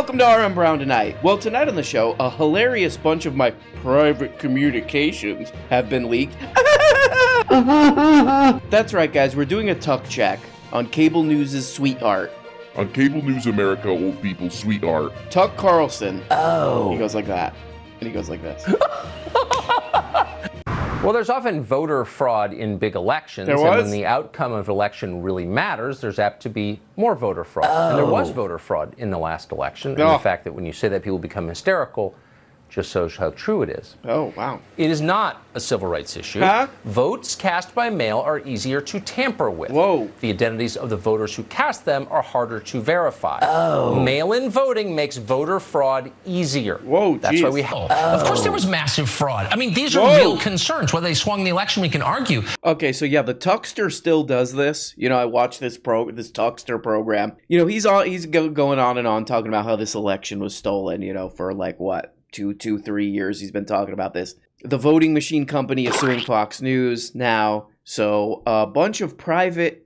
welcome to RM Brown Tonight. Well, tonight on the show, a hilarious bunch of my private communications have been leaked. That's right, guys, we're doing a tuck check on cable news' sweetheart. On Cable News America, old people's sweetheart. Tuck Carlson. Oh. He goes like that. And he goes like this. Well, there's often voter fraud in big elections. There was? And when the outcome of election really matters, there's apt to be more voter fraud. And there was voter fraud in the last election. And the fact that when you say that, people become hysterical just shows how true it is. Oh, wow. It is not a civil rights issue. Huh? Votes cast by mail are easier to tamper with. Whoa. The identities of the voters who cast them are harder to verify. Oh. Mail-in voting makes voter fraud easier. Whoa, That's why we Of course there was massive fraud. I mean, these are real concerns. Whether they swung the election, we can argue. Okay, so yeah, the Tuckster still does this. You know, I watched this Tuckster program. You know, he's going on and on talking about how this election was stolen, you know, for like what? 3 years he's been talking about this. The voting machine company is suing Fox News now. So a bunch of private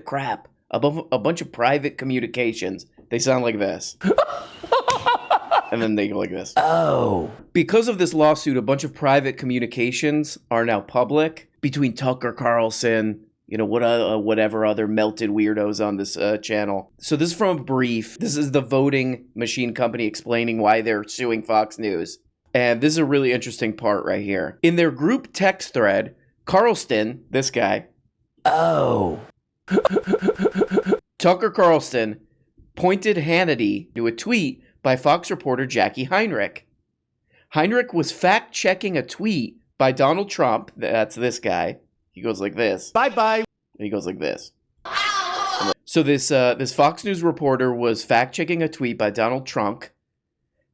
crap, a bunch of private communications. They sound like this. And then they go like this. Oh. Because of this lawsuit, a bunch of private communications are now public between Tucker Carlson, you know, whatever other melted weirdos on this channel. So this is from a brief. This is the voting machine company explaining why they're suing Fox News. And this is a really interesting part right here. In their group text thread, Carlson, this guy. Oh. Tucker Carlson pointed Hannity to a tweet by Fox reporter Jackie Heinrich. Heinrich was fact-checking a tweet by Donald Trump. That's this guy. He goes like this. Bye-bye. And he goes like this. So this Fox News reporter was fact-checking a tweet by Donald Trump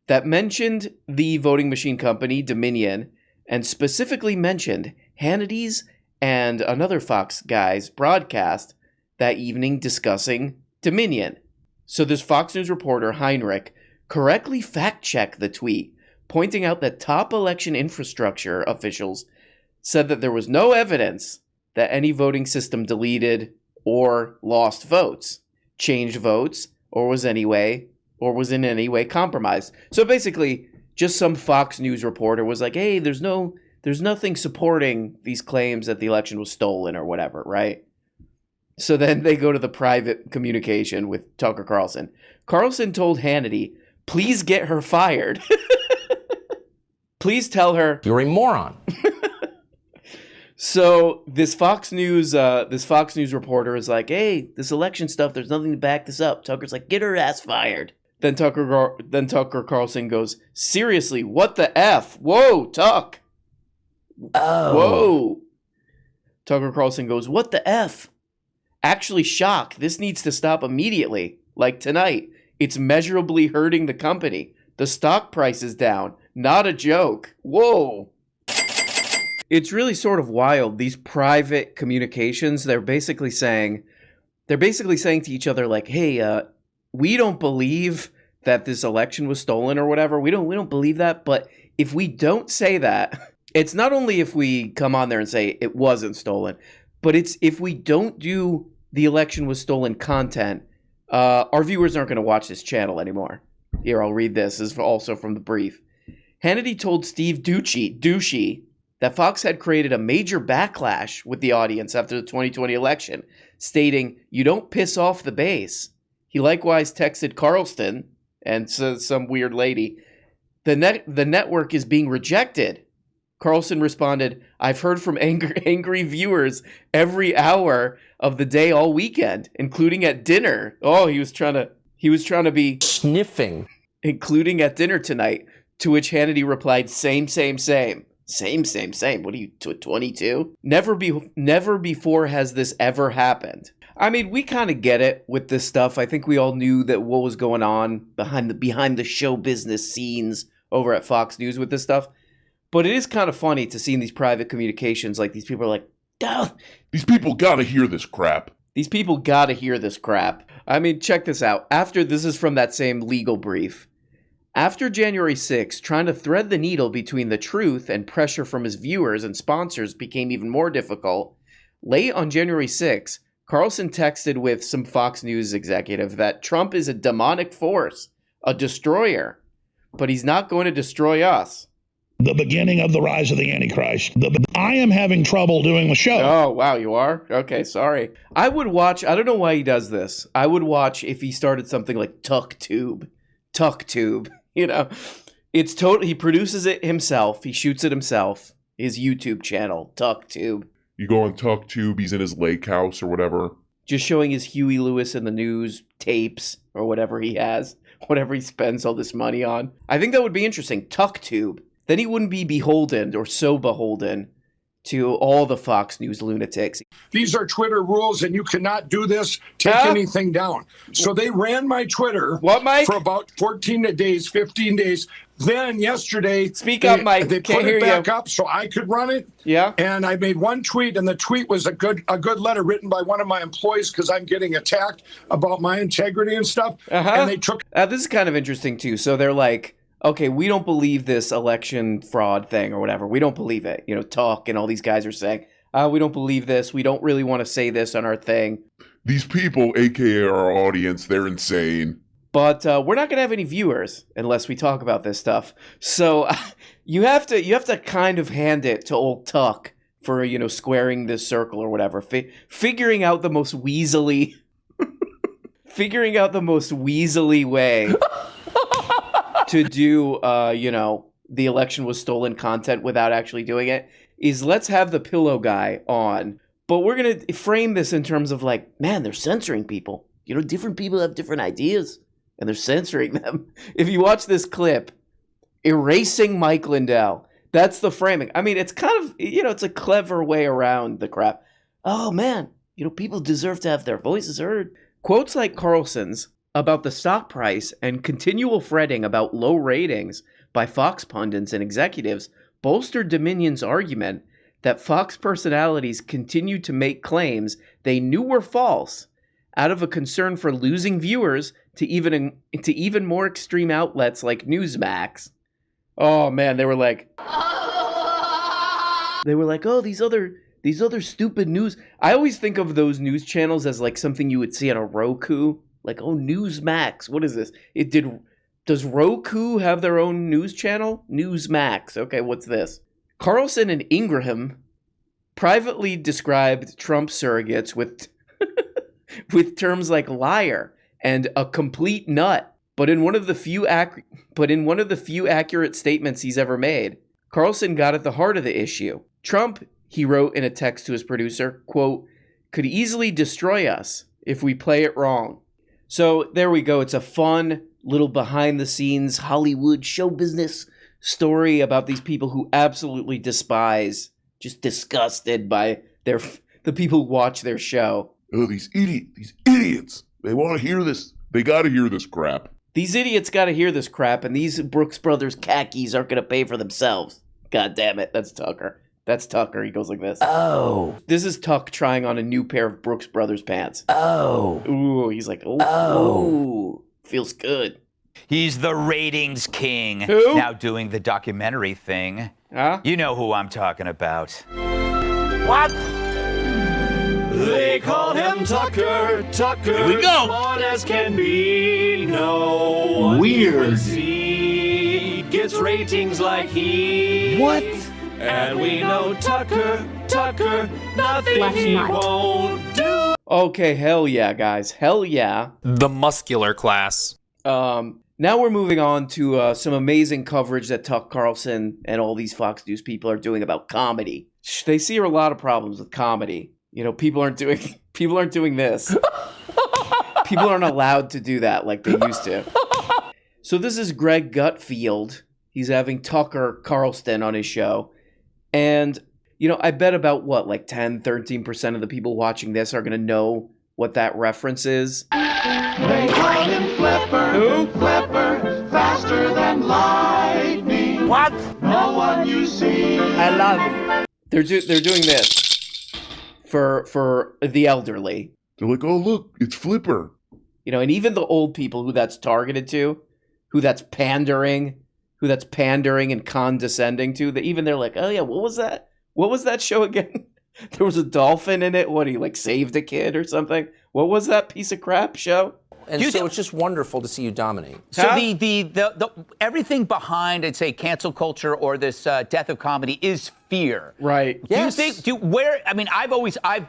that mentioned the voting machine company, Dominion, and specifically mentioned Hannity's and another Fox guy's broadcast that evening discussing Dominion. So this Fox News reporter, Heinrich, correctly fact-checked the tweet, pointing out that top election infrastructure officials said that there was no evidence that any voting system deleted or lost votes, changed votes, or was in any way compromised. So basically, just some Fox News reporter was like, hey, there's nothing supporting these claims that the election was stolen or whatever, right? So then they go to the private communication with Tucker Carlson. Carlson told Hannity, please get her fired. Please tell her You're a moron. So this Fox News reporter is like, hey, this election stuff, there's nothing to back this up. Tucker's like, get her ass fired. Then Tucker Carlson goes, seriously, what the F? Whoa, Tuck. Oh. Whoa. Tucker Carlson goes, what the F? Actually shocked. This needs to stop immediately. Like tonight. It's measurably hurting the company. The stock price is down. Not a joke. Whoa. It's really sort of wild. These private communications, they're basically saying to each other like, hey, we don't believe that this election was stolen or whatever. We don't believe that. But if we don't say that, it's not only if we come on there and say it wasn't stolen, but it's if we don't do the election was stolen content, our viewers aren't going to watch this channel anymore. Here, I'll read this. This is also from the brief. Hannity told Steve Ducey that Fox had created a major backlash with the audience after the 2020 election, stating, you don't piss off the base. He likewise texted Carlson and some weird lady, the network is being rejected. Carlson responded, I've heard from angry viewers every hour of the day all weekend, including at dinner. Oh, he was trying to be sniffing, including at dinner tonight, to which Hannity replied, same. Same. What are you, 22? Never before has this ever happened. I mean, we kind of get it with this stuff. I think we all knew that what was going on behind the show business scenes over at Fox News with this stuff. But it is kind of funny to see in these private communications, like these people are like, duh. These people gotta hear this crap. These people gotta hear this crap. I mean, check this out. This is from that same legal brief. After January 6th, trying to thread the needle between the truth and pressure from his viewers and sponsors became even more difficult. Late on January 6th, Carlson texted with some Fox News executive that Trump is a demonic force, a destroyer, but he's not going to destroy us. The beginning of the rise of the Antichrist. I am having trouble doing the show. Oh, wow, you are? Okay, sorry. I would watch, I don't know why he does this. I would watch if he started something like TuckTube. TuckTube, you know? It's total. He produces it himself. He shoots it himself. His YouTube channel, TuckTube. You go on TuckTube, he's in his lake house or whatever. Just showing his Huey Lewis in the news tapes or whatever he has, whatever he spends all this money on. I think that would be interesting. TuckTube. Then he wouldn't be beholden or so beholden to all the Fox News lunatics. These are Twitter rules, and you cannot do this, take anything down. So they ran my Twitter for about 14 days, 15 days. Then yesterday, Speak up, Mike. They Can't put hear it back you. up so I could run it. Yeah. And I made one tweet, and the tweet was a good letter written by one of my employees because I'm getting attacked about my integrity and stuff. And they took. This is kind of interesting too. So they're like, okay, we don't believe this election fraud thing or whatever. We don't believe it. You know, Talk and all these guys are saying, we don't believe this. We don't really want to say this on our thing. These people, aka our audience, they're insane. But we're not going to have any viewers unless we talk about this stuff. So you have to kind of hand it to old Tuck for, you know, squaring this circle or whatever. Figuring out the most weaselly way to do, you know, the election was stolen content without actually doing it is let's have the pillow guy on. But we're going to frame this in terms of like, man, they're censoring people. You know, different people have different ideas. And they're censoring them. If you watch this clip, erasing Mike Lindell, that's the framing. I mean, it's kind of, you know, it's a clever way around the crap. Oh, man, you know, people deserve to have their voices heard. Quotes like Carlson's about the stock price and continual fretting about low ratings by Fox pundits and executives bolstered Dominion's argument that Fox personalities continued to make claims they knew were false out of a concern for losing viewers to even more extreme outlets like Newsmax. Oh man, they were like, oh, these other stupid news. I always think of those news channels as like something you would see on a Roku. Like, oh, Newsmax, what is this? Does Roku have their own news channel? Newsmax. Okay, what's this? Carlson and Ingraham privately described Trump surrogates with with terms like liar and a complete nut, but in one of the few accurate statements he's ever made, Carlson got at the heart of the issue. Trump, he wrote in a text to his producer, quote, could easily destroy us if we play it wrong. So there we go. It's a fun little behind-the-scenes Hollywood show business story about these people who absolutely despise, just disgusted by the people who watch their show. Oh, these idiots. They want to hear this. They got to hear this crap. These idiots got to hear this crap, and these Brooks Brothers khakis aren't going to pay for themselves. God damn it. That's Tucker. That's Tucker. He goes like this. Oh. This is Tuck trying on a new pair of Brooks Brothers pants. Oh. Ooh, he's like, ooh. Feels good. He's the ratings king. Who? Now doing the documentary thing. Huh? You know who I'm talking about. What? They call him Tucker. Here we go. Smart as can be. No one Weird. Gets ratings like he. What? And we know Tucker, nothing Left he nut. won't do. Okay, hell yeah, guys. Hell yeah. The muscular class. Now we're moving on to some amazing coverage that Tuck Carlson and all these Fox News people are doing about comedy. They see a lot of problems with comedy. You know, people aren't doing this. People aren't allowed to do that like they used to. So this is Greg Gutfield. He's having Tucker Carlson on his show. And, you know, I bet about like 10, 13% of the people watching this are going to know what that reference is. They call him Flipper. Who? Flipper, faster than lightning. What? No one you see. I love it. They're doing this for the elderly. They're like, oh, look, it's Flipper. You know, and even the old people who that's targeted to, who that's pandering and condescending to, they're like, oh yeah, what was that? What was that show again? There was a dolphin in it. What, he like saved a kid or something? What was that piece of crap show? And so it's just wonderful to see you dominate. So the everything behind, I'd say, cancel culture or this death of comedy is fear. Right. Yes. Do you think, I've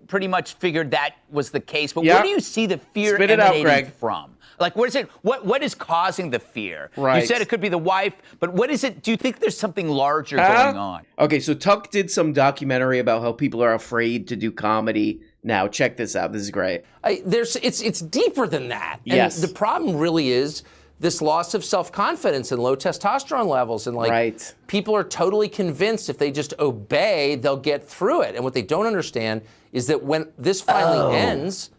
pretty much figured that was the case, but where do you see the fear emanating from? Like, what is it? What is causing the fear? Right. You said it could be the wife, but what is it? Do you think there's something larger going on? Okay, so Tuck did some documentary about how people are afraid to do comedy. Now, check this out. This is great. It's deeper than that. Yes. And the problem really is this loss of self-confidence and low testosterone levels. And people are totally convinced if they just obey, they'll get through it. And what they don't understand is that when this finally ends,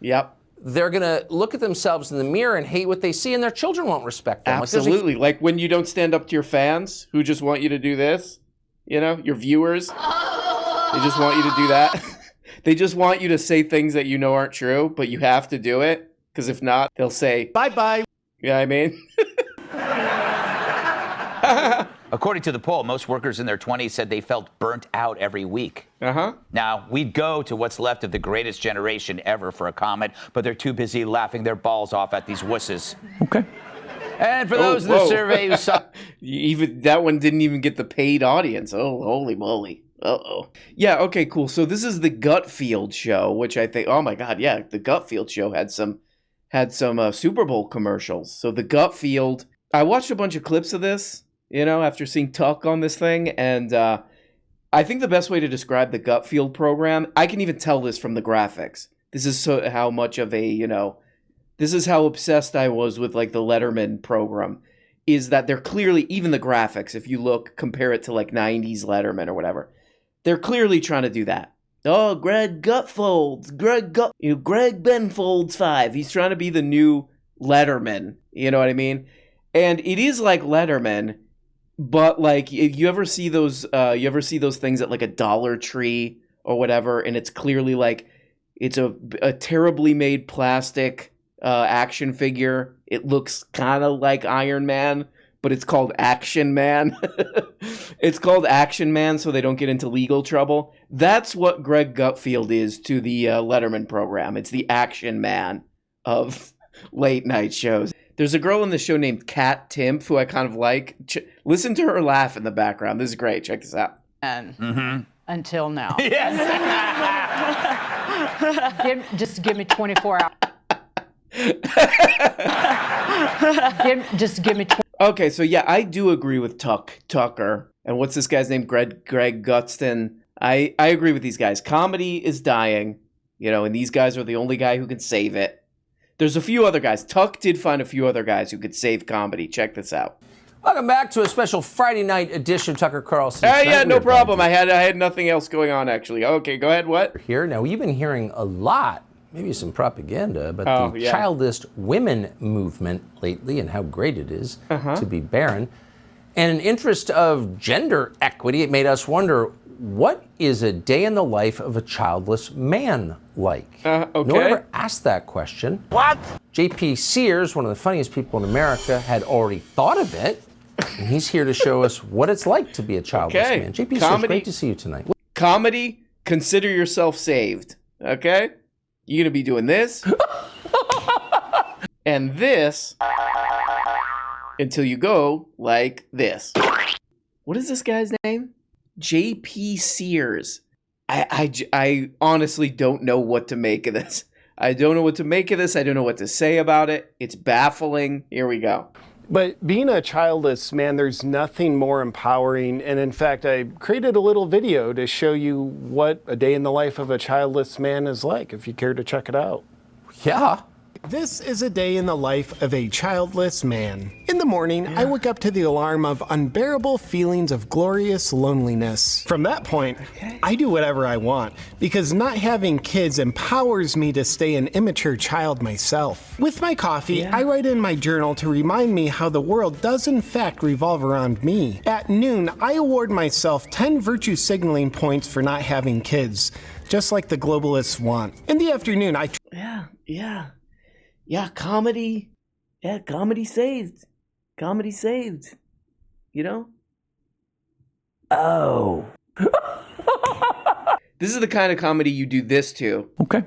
they're going to look at themselves in the mirror and hate what they see, and their children won't respect them. Absolutely. Like when you don't stand up to your fans who just want you to do this, your viewers, they just want you to do that. They just want you to say things that you know aren't true, but you have to do it, because if not, they'll say, bye-bye. You know what I mean? According to the poll, most workers in their 20s said they felt burnt out every week. Now, we'd go to what's left of the greatest generation ever for a comment, but they're too busy laughing their balls off at these wusses. Okay. And for those in the survey who saw... Even that one didn't even get the paid audience. Oh, holy moly. Uh-oh. Yeah, okay, cool. So this is the Gutfield show, which I think, oh my God, yeah, the Gutfield show had some Super Bowl commercials. So the Gutfield, I watched a bunch of clips of this, after seeing Tuck on this thing, and I think the best way to describe the Gutfield program, I can even tell this from the graphics. This is how much of a, this is how obsessed I was with like the Letterman program, is that they're clearly, even the graphics, if you compare it to like 90s Letterman or whatever, they're clearly trying to do that. Oh, Greg Gutfolds, Greg Benfolds 5. He's trying to be the new Letterman. You know what I mean? And it is like Letterman, but like you ever see those things at like a Dollar Tree or whatever, and it's clearly like it's a terribly made plastic action figure. It looks kind of like Iron Man, but it's called Action Man. It's called Action Man so they don't get into legal trouble. That's what Greg Gutfield is to the Letterman program. It's the Action Man of late night shows. There's a girl in the show named Kat Timpf who I kind of like. Listen to her laugh in the background. This is great. Check this out. Until now. Yes. Just give me 24 hours. Just give me. Okay, so yeah, I do agree with Tucker. And what's this guy's name? Greg Gutston. I agree with these guys. Comedy is dying, and these guys are the only guy who can save it. There's a few other guys. Tuck did find a few other guys who could save comedy. Check this out. Welcome back to a special Friday night edition of Tucker Carlson. Yeah, no problem. I had nothing else going on, actually. Okay, go ahead. What? Here. Now, you've been hearing a lot, maybe some propaganda, about the childless women movement lately and how great it is to be barren. And in interest of gender equity, it made us wonder, what is a day in the life of a childless man like? Okay. No one ever asked that question. What? J.P. Sears, one of the funniest people in America, had already thought of it. And he's here to show us what it's like to be a childless man. J.P. Sears, great to see you tonight. Comedy, consider yourself saved. Okay? You're going to be doing this and this until you go like this. What is this guy's name? J.P. Sears. I honestly don't know what to make of this. I don't know what to make of this. I don't know what to say about it. It's baffling. Here we go. But being a childless man, there's nothing more empowering. And in fact, I created a little video to show you what a day in the life of a childless man is like, if you care to check it out. Yeah. This is a day in the life of a childless man. In the morning, I wake up to the alarm of unbearable feelings of glorious loneliness. From that point, I do whatever I want, because not having kids empowers me to stay an immature child myself. With my coffee, I write in my journal to remind me how the world does in fact revolve around me. At noon, I award myself 10 virtue signaling points for not having kids, just like the globalists want. In the afternoon, Yeah, comedy. Yeah, comedy saved. Comedy saved. This is the kind of comedy you do this to. Okay.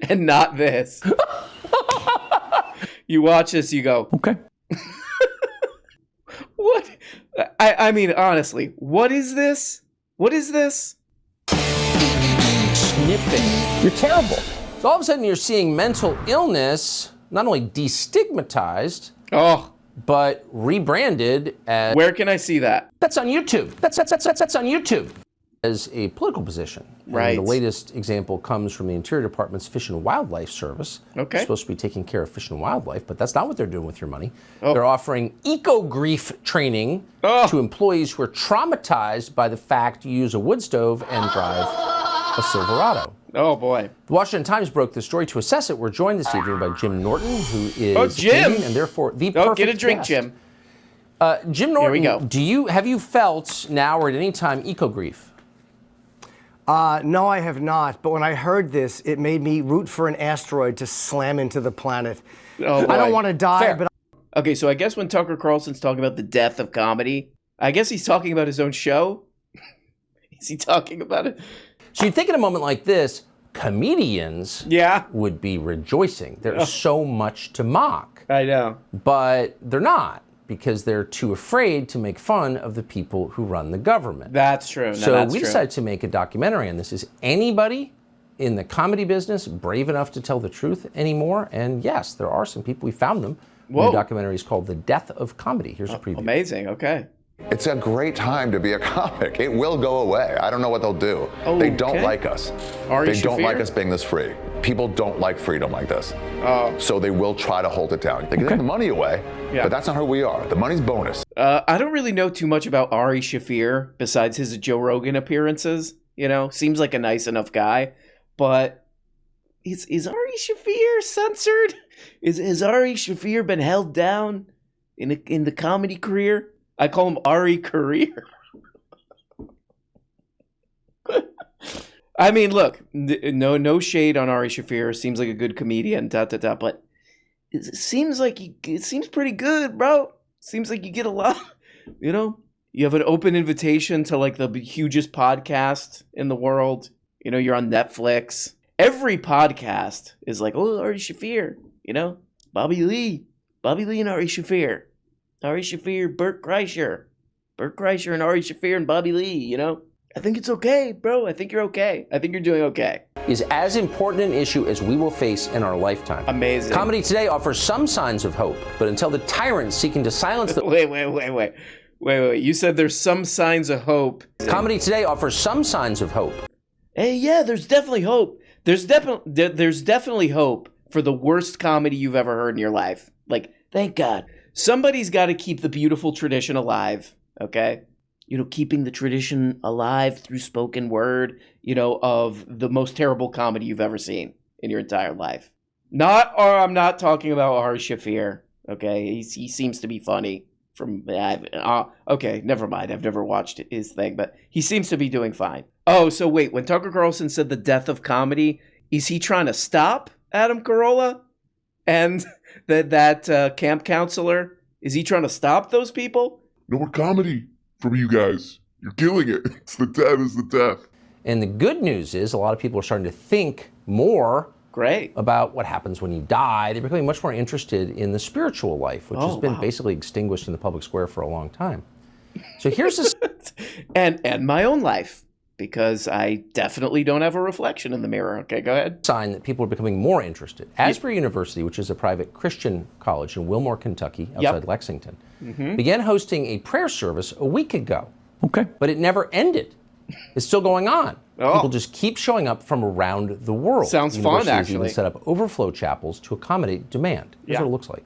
And not this. You watch this, you go, okay. What? I mean, honestly, what is this? What is this? Sniffing. You're terrible. So all of a sudden you're seeing mental illness not only destigmatized, but rebranded as... Where can I see that? That's on YouTube. That's on YouTube. As a political position. Right. And the latest example comes from the Interior Department's Fish and Wildlife Service. Okay. They're supposed to be taking care of fish and wildlife, but that's not what they're doing with your money. They're offering eco-grief training to employees who are traumatized by the fact you use a wood stove and drive a Silverado. Oh, boy. The Washington Times broke the story. To assess it, we're joined this evening by Jim Norton, who is Oh, Jim! Canadian and therefore the perfect get a drink, guest. Jim. Jim Norton, Here we go. Have you felt now or at any time eco-grief? No, I have not. But when I heard this, it made me root for an asteroid to slam into the planet. Oh, boy. I don't want to die, Fair. but... Okay, so I guess when Tucker Carlson's talking about the death of comedy, I guess he's talking about his own show? Is he talking about it? So you'd think in a moment like this, comedians would be rejoicing. There's so much to mock. I know. But they're not, because they're too afraid to make fun of the people who run the government. That's true. No, So that's we true. decided to make a documentary on this. Is anybody in the comedy business brave enough to tell the truth anymore? And yes, there are some people. We found them. Whoa. The documentary is called The Death of Comedy. Here's a preview. Amazing. Okay. It's a great time to be a comic. It will go away. I don't know what they'll do. They don't like us. They don't like us being this free. People don't like freedom like this. So they will try to hold it down. They can take the money away, but that's not who we are. The money's bonus. I don't really know too much about Ari Shaffir besides his Joe Rogan appearances. You know, seems like a nice enough guy, but is Ari Shaffir censored? Has Ari Shaffir been held down in the comedy career? I call him Ari Career. I mean, look, no shade on Ari Shaffir. Seems like a good comedian, but it seems pretty good, bro. Seems like you get a lot, you know? You have an open invitation to like the hugest podcast in the world. You know, you're on Netflix. Every podcast is like, oh, Ari Shaffir, you know? Bobby Lee and Ari Shaffir. Ari Shaffir, Bert Kreischer and Ari Shaffir and Bobby Lee, you know? I think it's okay, bro. I think you're okay. I think you're doing okay. Is as important an issue as we will face in our lifetime. Amazing. Comedy today offers some signs of hope, but until the tyrants seeking to silence the... Wait. You said there's some signs of hope. Comedy today offers some signs of hope. Hey, yeah, there's definitely hope. There's definitely hope for the worst comedy you've ever heard in your life. Like, thank God. Somebody's got to keep the beautiful tradition alive, okay? You know, keeping the tradition alive through spoken word, you know, of the most terrible comedy you've ever seen in your entire life. I'm not talking about Ari Shaffir, okay? He seems to be funny. Okay, never mind. I've never watched his thing, but he seems to be doing fine. Oh, so wait, when Tucker Carlson said the death of comedy, is he trying to stop Adam Carolla and that camp counselor? Is he trying to stop those people? No more comedy from you guys. You're killing it. It's the death. And the good news is a lot of people are starting to think more about what happens when you die. They're becoming much more interested in the spiritual life, which has been basically extinguished in the public square for a long time. So here's this... and my own life, because I definitely don't have a reflection in the mirror. Okay, go ahead. Sign that people are becoming more interested. Asbury University, which is a private Christian college in Wilmore, Kentucky, outside Lexington, began hosting a prayer service a week ago. Okay. But it never ended. It's still going on. People just keep showing up from around the world. Sounds fun, actually. Even set up overflow chapels to accommodate demand. Here's what it looks like.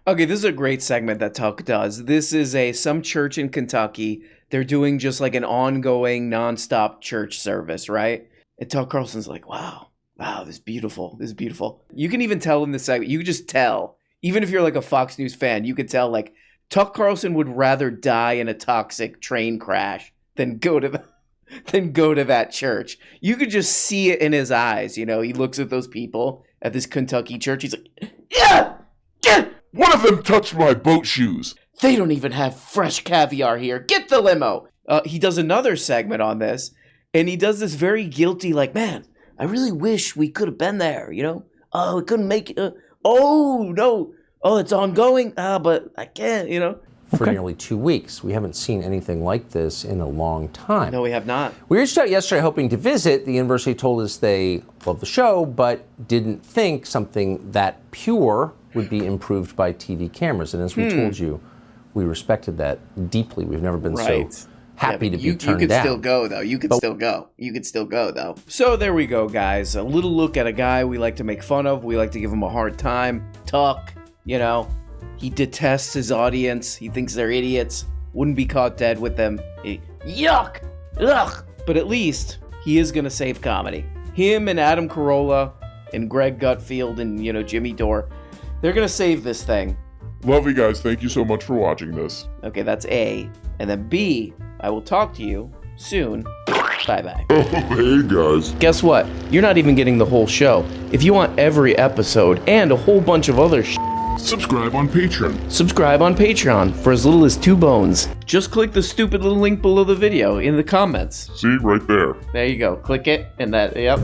Okay, this is a great segment that Tuck does. This is some church in Kentucky. They're doing just like an ongoing, nonstop church service, right? And Tuck Carlson's like, wow, this is beautiful. This is beautiful. You can even tell in this segment, you can just tell, even if you're like a Fox News fan, you could tell like Tuck Carlson would rather die in a toxic train crash than go to that church. You could just see it in his eyes. You know, he looks at those people at this Kentucky church. He's like, yeah. One of them touched my boat shoes. They don't even have fresh caviar here. Get the limo. He does another segment on this, and he does this very guilty, like, man, I really wish we could have been there, you know? Oh, we couldn't make it. Oh, no. Oh, it's ongoing. But I can't, you know? For nearly 2 weeks. We haven't seen anything like this in a long time. No, we have not. We reached out yesterday hoping to visit. The university told us they love the show, but didn't think something that pure would be improved by TV cameras. And as we told you, we respected that deeply. We've never been so happy to be turned down. You could still go, though. You could still go. You could still go, though. So there we go, guys. A little look at a guy we like to make fun of. We like to give him a hard time. Tuck, you know. He detests his audience. He thinks they're idiots. Wouldn't be caught dead with them. Yuck! Ugh! But at least he is going to save comedy. Him and Adam Carolla and Greg Gutfield and, you know, Jimmy Dore, they're going to save this thing. Love you guys. Thank you so much for watching this. Okay, that's A. And then B, I will talk to you soon. Bye-bye. Oh, hey, guys. Guess what? You're not even getting the whole show. If you want every episode and a whole bunch of other subscribe on Patreon. Subscribe on Patreon for as little as 2 bones. Just click the stupid little link below the video in the comments. See, right there. There you go. Click it, and that, yep.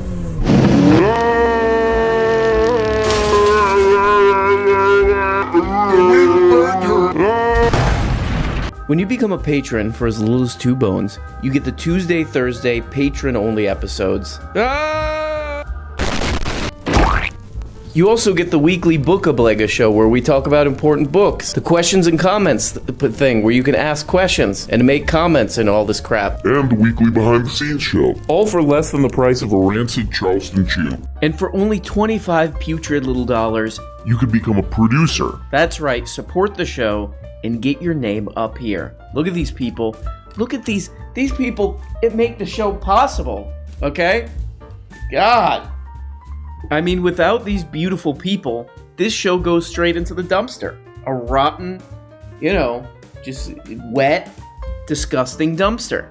When you become a patron for as little as 2 bones, you get the Tuesday, Thursday, patron-only episodes. You also get the weekly Book-a-Blega show where we talk about important books. The questions and comments thing where you can ask questions and make comments and all this crap. And the weekly behind-the-scenes show. All for less than the price of a rancid Charleston chew. And for only 25 putrid little dollars, you could become a producer. That's right, support the show and get your name up here. Look at these people. Look at these people. It make the show possible, okay? God. I mean, without these beautiful people, this show goes straight into the dumpster. A rotten, you know, just wet, disgusting dumpster,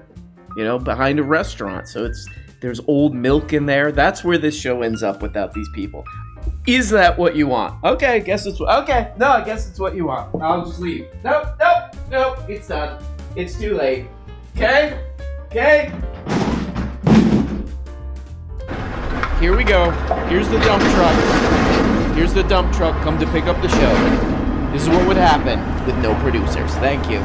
you know, behind a restaurant. So there's old milk in there. That's where this show ends up without these people. Is that what you want? Okay, I guess it's what you want. I'll just leave. Nope, it's done. It's too late. Okay? Here we go. Here's the dump truck. Here's the dump truck come to pick up the show. This is what would happen with no producers. Thank you.